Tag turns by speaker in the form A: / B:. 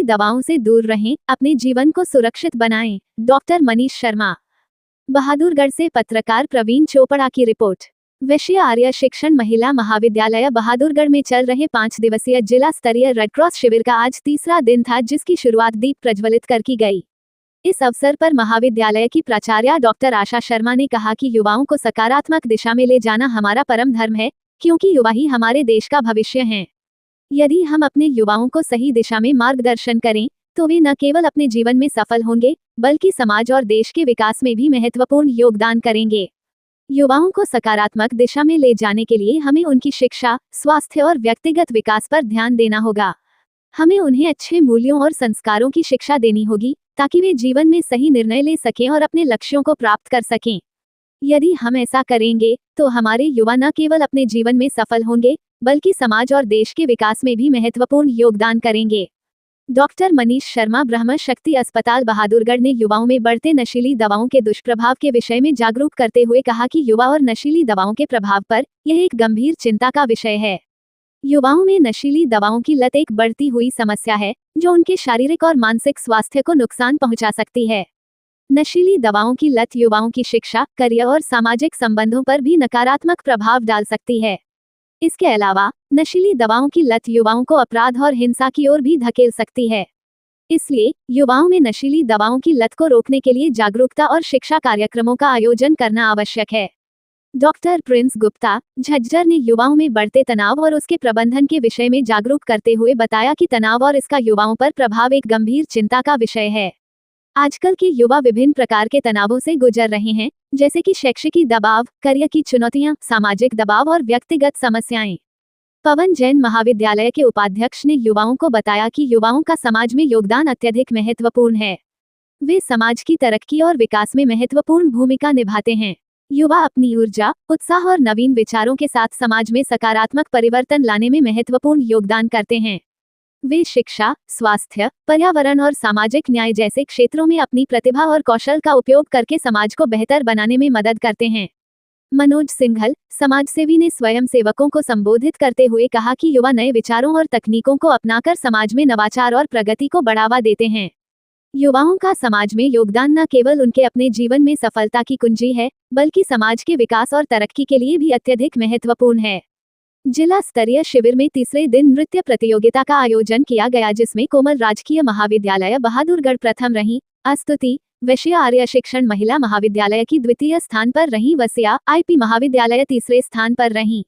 A: दवाओं से दूर रहें, अपने जीवन को सुरक्षित बनाएं। डॉक्टर मनीष शर्मा, बहादुरगढ़ से पत्रकार प्रवीण चोपड़ा की रिपोर्ट। विषय आर्य शिक्षण महिला महाविद्यालय बहादुरगढ़ में चल रहे 5 दिवसीय जिला स्तरीय रेड क्रॉस शिविर का आज तीसरा दिन था, जिसकी शुरुआत दीप प्रज्वलित कर की गई। इस अवसर पर महाविद्यालय की प्राचार्य डॉक्टर आशा शर्मा ने कहा कि युवाओं को सकारात्मक दिशा में ले जाना हमारा परम धर्म है, क्योंकि युवा ही हमारे देश का भविष्य हैं। यदि हम अपने युवाओं को सही दिशा में मार्गदर्शन करें, तो वे न केवल अपने जीवन में सफल होंगे, बल्कि समाज और देश के विकास में भी महत्वपूर्ण योगदान करेंगे। युवाओं को सकारात्मक दिशा में ले जाने के लिए हमें उनकी शिक्षा, स्वास्थ्य और व्यक्तिगत विकास पर ध्यान देना होगा। हमें उन्हें अच्छे मूल्यों और संस्कारों की शिक्षा देनी होगी, ताकि वे जीवन में सही निर्णय ले सकें और अपने लक्ष्यों को प्राप्त कर सकें। यदि हम ऐसा करेंगे, तो हमारे युवा न केवल अपने जीवन में सफल होंगे, बल्कि समाज और देश के विकास में भी महत्वपूर्ण योगदान करेंगे। डॉक्टर मनीष शर्मा ब्रह्म शक्ति अस्पताल बहादुरगढ़ ने युवाओं में बढ़ते नशीली दवाओं के दुष्प्रभाव के विषय में जागरूक करते हुए कहा कि युवा और नशीली दवाओं के प्रभाव पर यह एक गंभीर चिंता का विषय है। युवाओं में नशीली दवाओं की लत एक बढ़ती हुई समस्या है, जो उनके शारीरिक और मानसिक स्वास्थ्य को नुकसान पहुंचा सकती है। नशीली दवाओं की लत युवाओं की शिक्षा, करियर और सामाजिक संबंधों पर भी नकारात्मक प्रभाव डाल सकती है। इसके अलावा नशीली दवाओं की लत युवाओं को अपराध और हिंसा की ओर भी धकेल सकती है। इसलिए युवाओं में नशीली दवाओं की लत को रोकने के लिए जागरूकता और शिक्षा कार्यक्रमों का आयोजन करना आवश्यक है। डॉक्टर प्रिंस गुप्ता, झज्जर ने युवाओं में बढ़ते तनाव और उसके प्रबंधन के विषय में जागरूक करते हुए बताया कि तनाव और इसका युवाओं पर प्रभाव एक गंभीर चिंता का विषय है। आजकल के युवा विभिन्न प्रकार के तनावों से गुजर रहे हैं, जैसे कि शैक्षिक दबाव, करियर की चुनौतियां, सामाजिक दबाव और व्यक्तिगत समस्याएं। पवन जैन महाविद्यालय के उपाध्यक्ष ने युवाओं को बताया कि युवाओं का समाज में योगदान अत्यधिक महत्वपूर्ण है। वे समाज की तरक्की और विकास में महत्वपूर्ण भूमिका निभाते हैं। युवा अपनी ऊर्जा, उत्साह और नवीन विचारों के साथ समाज में सकारात्मक परिवर्तन लाने में महत्वपूर्ण योगदान करते हैं। वे शिक्षा, स्वास्थ्य, पर्यावरण और सामाजिक न्याय जैसे क्षेत्रों में अपनी प्रतिभा और कौशल का उपयोग करके समाज को बेहतर बनाने में मदद करते हैं। मनोज सिंघल, समाजसेवी, ने स्वयंसेवकों को संबोधित करते हुए कहा कि युवा नए विचारों और तकनीकों को अपनाकर समाज में नवाचार और प्रगति को बढ़ावा देते हैं। युवाओं का समाज में योगदान न केवल उनके अपने जीवन में सफलता की कुंजी है, बल्कि समाज के विकास और तरक्की के लिए भी अत्यधिक महत्वपूर्ण है। जिला स्तरीय शिविर में तीसरे दिन नृत्य प्रतियोगिता का आयोजन किया गया, जिसमें कोमल राजकीय महाविद्यालय बहादुरगढ़ प्रथम रही, अस्तुति विषय आर्य शिक्षण महिला महाविद्यालय की द्वितीय स्थान पर रही, वसिया आईपी महाविद्यालय तीसरे स्थान पर रही।